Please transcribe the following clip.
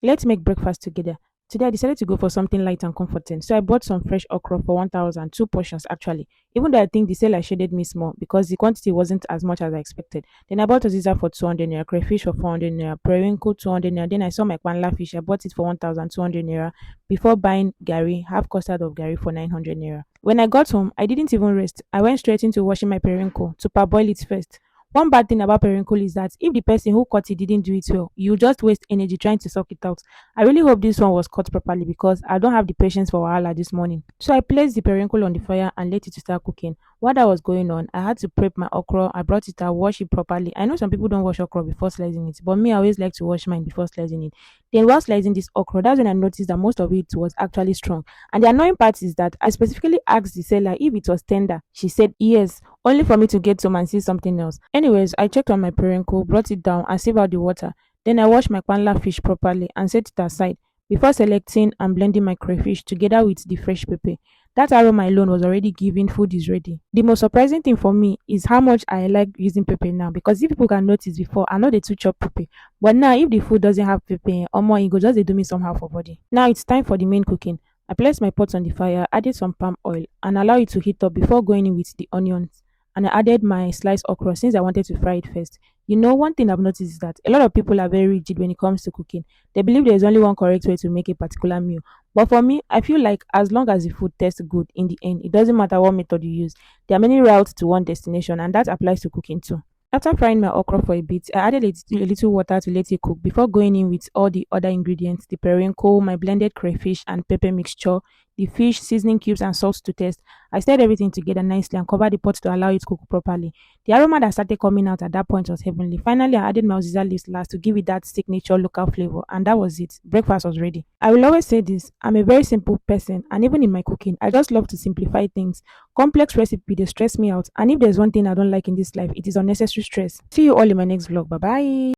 Let's make breakfast together. Today I decided to go for something light and comforting, so I bought some fresh okra for 1,000, two portions actually. Even though I think the seller shaded me small because the quantity wasn't as much as I expected. Then I bought Oziza for 200 naira, crayfish for 400 naira, periwinkle 200 naira. Then I saw my kwanla fish. I bought it for 1,200 naira before buying gari, half custard of gari for 900 naira. When I got home, I didn't even rest. I went straight into washing my periwinkle to parboil it first. One bad thing about periwinkle is that if the person who caught it didn't do it well, you just waste energy trying to suck it out. I really hope this one was cut properly because I don't have the patience for wahala this morning. So I placed the periwinkle on the fire and let it start cooking. While that was going on, I had to prep my okra. I brought it out, wash it properly. I know some people don't wash okra before slicing it, but me, I always like to wash mine before slicing it. Then while slicing this okra, that's when I noticed that most of it was actually strong. And the annoying part is that I specifically asked the seller if it was tender. She said yes, only for me to get home and see something else. Anyways, I checked on my periwinkle, brought it down, and saved out the water. Then I washed my kwanla fish properly and set it aside before selecting and blending my crayfish together with the fresh pepper. That aroma alone was already giving food is ready. The most surprising thing for me is how much I like using pepper now because if people can notice before, I know they too chop pepper. But now if the food doesn't have pepper or more, it go just dey do me somehow for body. Now it's time for the main cooking. I placed my pot on the fire, added some palm oil and allow it to heat up before going in with the onions. And I added my sliced okra since I wanted to fry it first. You know, one thing I've noticed is that a lot of people are very rigid when it comes to cooking. They believe there's only one correct way to make a particular meal. But for me, I feel like as long as the food tastes good in the end, it doesn't matter what method you use. There are many routes to one destination, and that applies to cooking too. After frying my okra for a bit, I added a little water to let it cook before going in with all the other ingredients, the periwinkle, my blended crayfish and pepper mixture, the fish, seasoning cubes and salt to taste. I stirred everything together nicely and covered the pot to allow it to cook properly. The aroma that started coming out at that point was heavenly. Finally, I added my uziza leaves last to give it that signature local flavor, and that was it. Breakfast was ready. I will always say this, I'm a very simple person, and even in my cooking, I just love to simplify things. Complex recipe they stress me out, and if there's one thing I don't like in this life, it is unnecessary stress. See you all in my next vlog. Bye bye.